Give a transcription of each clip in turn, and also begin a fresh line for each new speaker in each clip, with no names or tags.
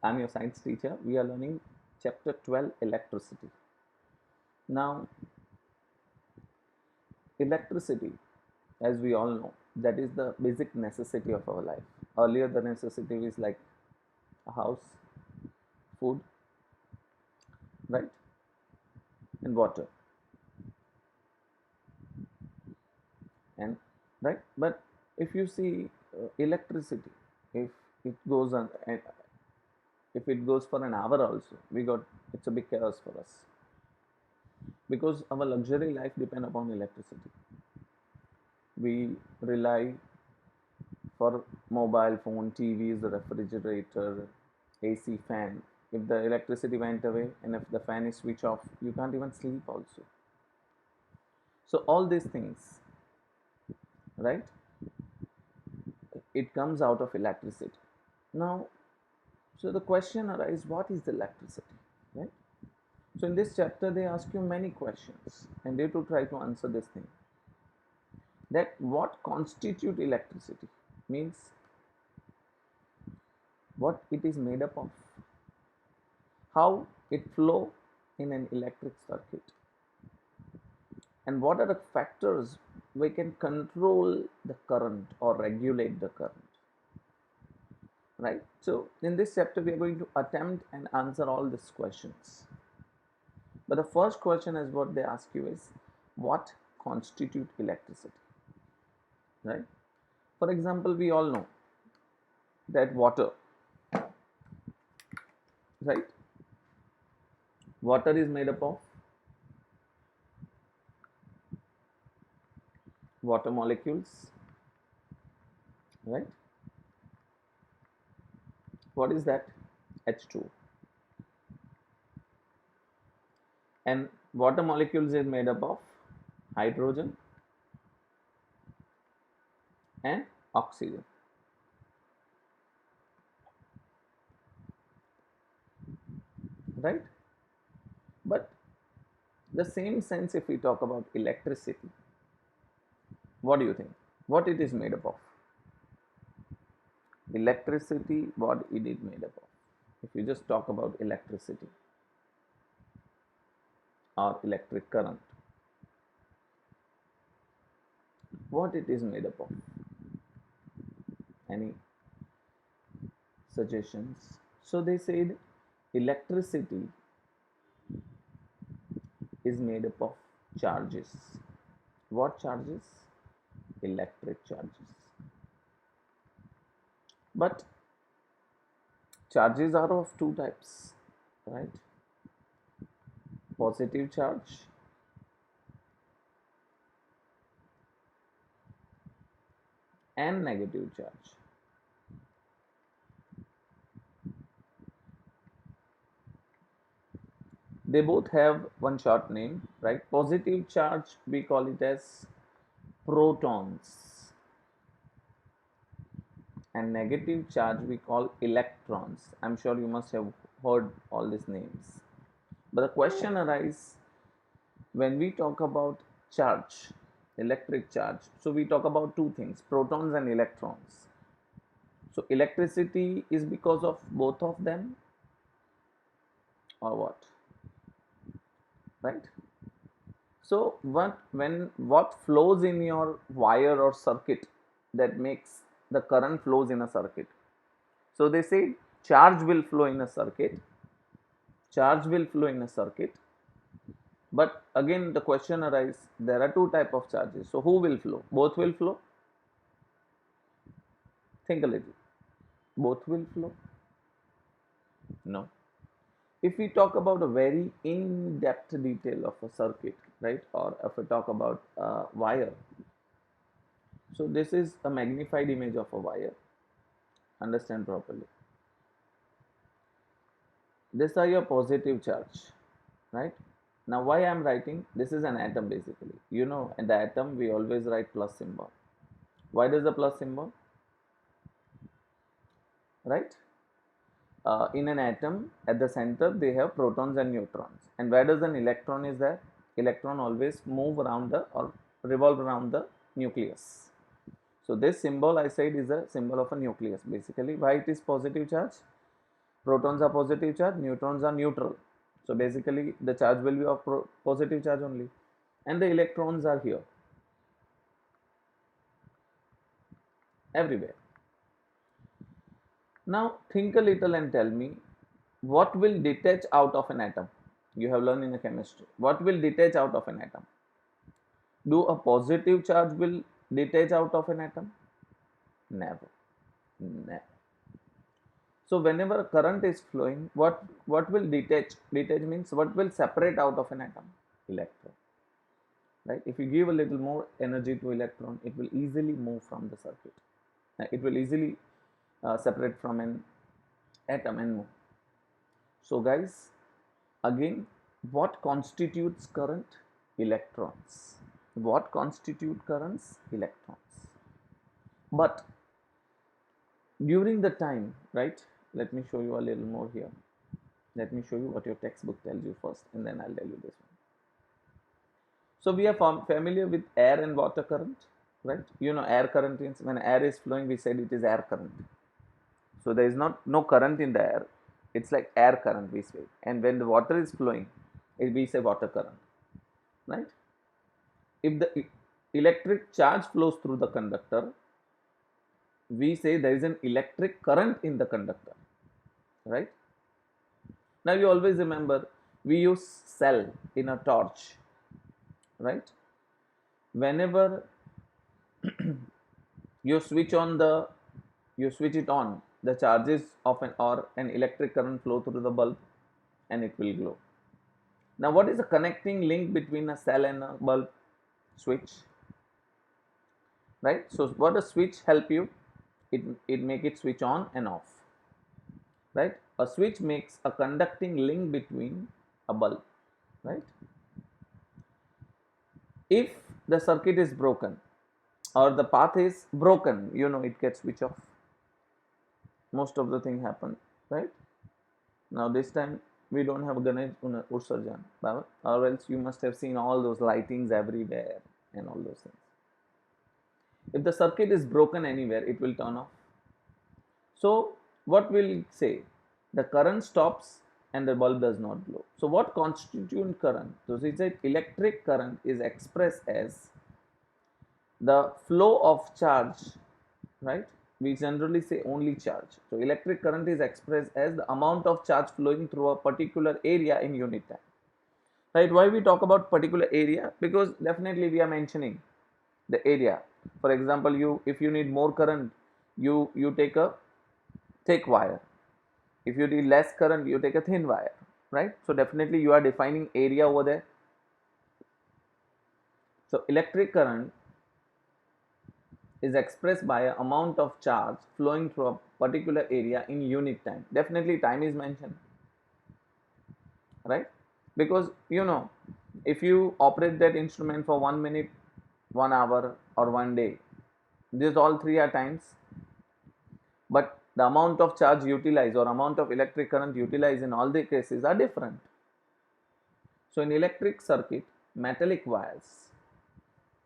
I'm your science teacher. We are learning chapter 12, electricity. Now, electricity, as we all know, that is the basic necessity of our life. Earlier, the necessity was like a house, food, right, and water, and right. But if you see electricity, if it goes on, if it goes for an hour also, it's a big chaos for us because our luxury life depend upon electricity. We rely for mobile phone, TVs, refrigerator, AC, fan. If the electricity went away and if the fan is switched off, you can't even sleep also. So all these things, right? It comes out of electricity. Now, so the question arises, what is the electricity, right? So in this chapter, they ask you many questions, and they to try to answer this thing. That what constitute electricity means what it is made up of, how it flow in an electric circuit, and what are the factors we can control the current or regulate the current, right? So in this chapter we are going to attempt and answer all these questions, but the first question is what they ask you is what constitute electricity, right? For example, we all know that water, right? Water is made up of water molecules, right? What is that? H2. And water molecules is made up of hydrogen and oxygen, right? But the same sense, if we talk about electricity, what do you think? What it is made up of? Electricity, what it is made up of? If you just talk about electricity or electric current, what it is made up of? Any suggestions? So they said electricity is made up of charges. What charges? Electric charges. But charges are of two types, right? Positive charge and negative charge. They both have one short name, right? Positive charge, we call it as protons, and negative charge we call electrons. I'm sure you must have heard all these names. But the question arises when we talk about charge, electric charge. So we talk about two things, protons and electrons. So electricity is because of both of them or what? Right? So what flows in your wire or circuit that makes the current flows in a circuit. So they say charge will flow in a circuit, charge will flow in a circuit. But again the question arises, there are two type of charges. So who will flow? Both will flow? Think a little. Both will flow? No. If we talk about a very in-depth detail of a circuit, right, or if we talk about a wire, so this is a magnified image of a wire. Understand properly. These are your positive charge, right? Now why I'm writing, this is an atom basically. You know, in the atom we always write plus symbol. Why does the plus symbol? Right? In an atom at the center they have protons and neutrons. And where does an electron is there? Electron always move around the or revolve around the nucleus. So this symbol I said is a symbol of a nucleus basically. Why it is positive charge? Protons are positive charge, neutrons are neutral. So basically the charge will be of positive charge only, and the electrons are here everywhere. Now think a little and tell me, what will detach out of an atom? You have learned in the chemistry. What will detach out of an atom? Do a positive charge will detach out of an atom? Never. Never. So whenever current is flowing, what will detach? Detach means what will separate out of an atom? Electron. Right? If you give a little more energy to electron, it will easily move from the circuit. It will easily separate from an atom and move. So guys, again, what constitutes current? Electrons. What constitute currents? Electrons. But during the time, right? Let me show you a little more here. Let me show you what your textbook tells you first, and then I'll tell you this one. So we are familiar with air and water current, right? You know, air current means when air is flowing, we said it is air current. So there is no current in the air. It's like air current, we say. And when the water is flowing, we say water current, right? If the electric charge flows through the conductor, we say there is an electric current in the conductor, right? Now you always remember, we use cell in a torch, right? Whenever you switch it on, the charges of an electric current flow through the bulb and it will glow. Now what is the connecting link between a cell and a bulb? Switch, right? So what does switch help you? It make it switch on and off, right? A switch makes a conducting link between a bulb, right? If the circuit is broken or the path is broken, it gets switch off. Most of the thing happen, right? Now this time we don't have Ganesh Utsarjan, or else you must have seen all those lightings everywhere and all those things. If the circuit is broken anywhere, it will turn off. So what will say? The current stops and the bulb does not glow. So what constitutes current? So we said electric current is expressed as the flow of charge, right? We generally say only charge. So electric current is expressed as the amount of charge flowing through a particular area in unit time, right? Why we talk about particular area? Because definitely we are mentioning the area. For example, if you need more current, you take a thick wire. If you need less current, you take a thin wire, right? So definitely you are defining area over there. So electric current is expressed by an amount of charge flowing through a particular area in unit time. Definitely time is mentioned, right? Because if you operate that instrument for 1 minute, 1 hour, or 1 day, these all three are times, but the amount of charge utilized or amount of electric current utilized in all the cases are different. So in electric circuit, metallic wires,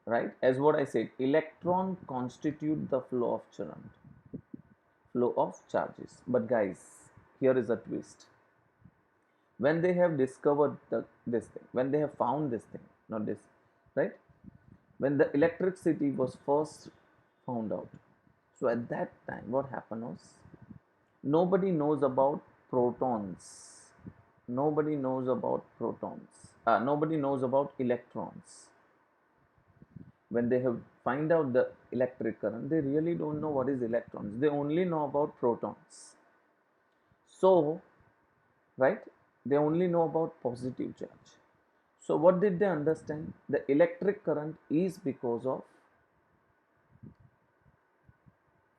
right, as what I said, electron constitute the flow of charges. But guys, here is a twist. When they have discovered this thing, when they have found this thing, not this, right? When the electricity was first found out, so at that time, what happened was, nobody knows about protons. Nobody knows about protons. Nobody knows about electrons. When they have find out the electric current, they really don't know what is electrons. They only know about protons. So, right, they only know about positive charge. So what did they understand? The electric current is because of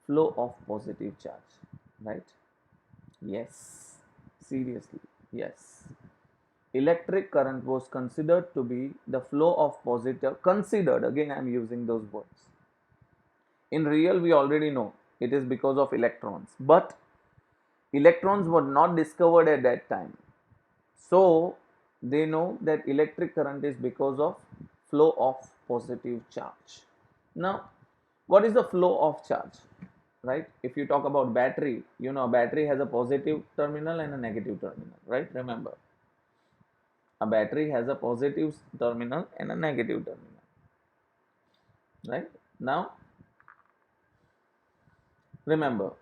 flow of positive charge, right? Yes, seriously, yes. Electric current was considered to be the flow of positive, considered, again I am using those words. In real, we already know it is because of electrons, but electrons were not discovered at that time. So they know that electric current is because of flow of positive charge. Now, what is the flow of charge? right? If you talk about battery, you know, battery has a positive terminal and a negative terminal, right? Remember, a battery has a positive terminal and a negative terminal, right? Now, remember,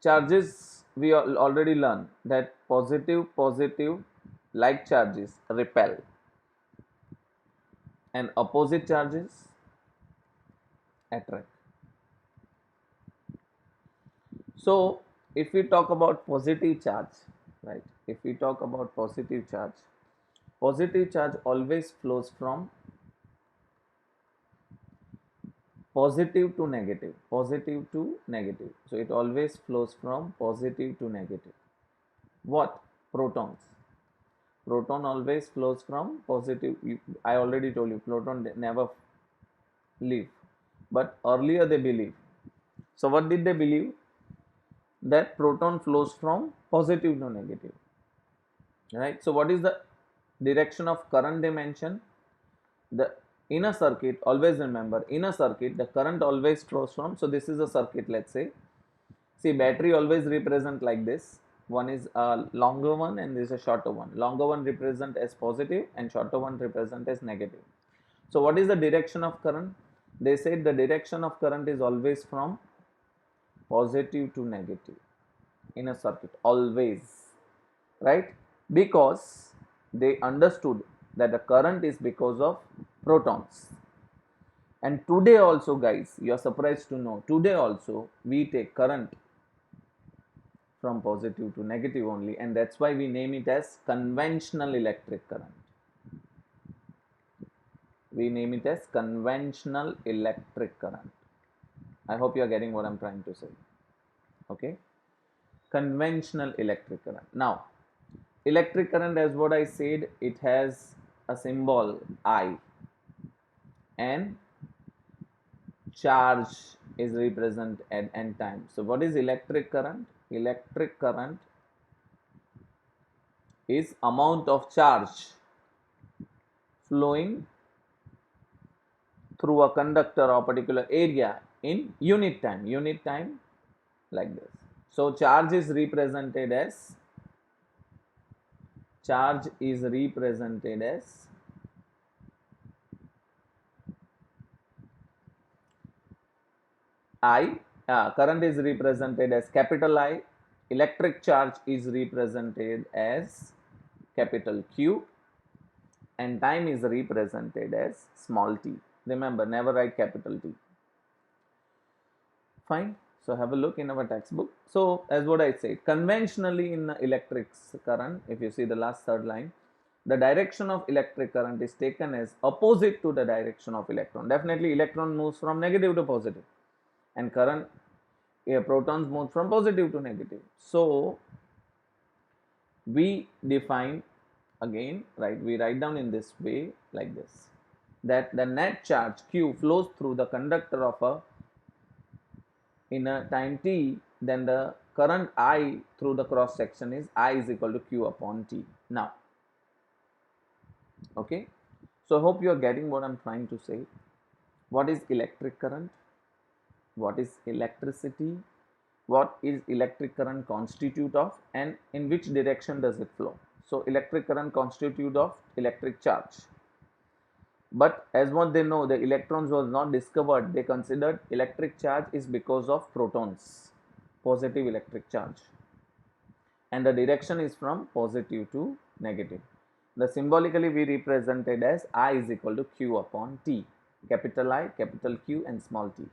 charges, we already learned that positive like charges repel and opposite charges attract. So, if we talk about positive charge, right? If we talk about positive charge always flows from positive to negative, positive to negative. So, it always flows from positive to negative. What? Protons. Proton always flows from positive. I already told you, proton never leave. But earlier they believe. So, what did they believe? That proton flows from positive to negative, right? So what is the direction of current dimension? The inner circuit, always remember, inner circuit, the current always flows from, so this is a circuit, let's say. See, battery always represent like this. One is a longer one and this is a shorter one. Longer one represent as positive and shorter one represent as negative. So what is the direction of current? They said the direction of current is always from positive to negative in a circuit, always, right? Because they understood that the current is because of protons. And today also, guys, you are surprised to know, today also we take current from positive to negative only, and that's why we name it as conventional electric current. We name it as conventional electric current. I hope you are getting what I'm trying to say. Okay, conventional electric current. Now, electric current, as what I said, it has a symbol I, and charge is represented at n time. So what is electric current? Electric current is amount of charge flowing through a conductor or particular area in unit time. Unit time, like this. So charge is represented as I, current is represented as capital I, electric charge is represented as capital Q, and time is represented as small t. Remember, never write capital T. Fine. So have a look in our textbook. So as what I said, conventionally in electric current, if you see the last third line, the direction of electric current is taken as opposite to the direction of electron. Definitely electron moves from negative to positive, and current, protons move from positive to negative. So we define again, right, we write down in this way, like this, that the net charge Q flows through the conductor of a in a time t, then the current I through the cross section is I is equal to Q upon T. Now, okay, so I hope you are getting what I'm trying to say. What is electric current? What is electricity? What is electric current constitute of, and in which direction does it flow? So electric current constitute of electric charge. But as what they know, the electrons was not discovered. They considered electric charge is because of protons, positive electric charge, and the direction is from positive to negative. The symbolically we represented as I is equal to Q upon T, capital I, capital Q, and small t.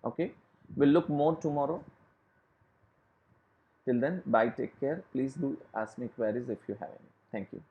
Okay, we'll look more tomorrow. Till then, bye, take care. Please do ask me queries if you have any. Thank you.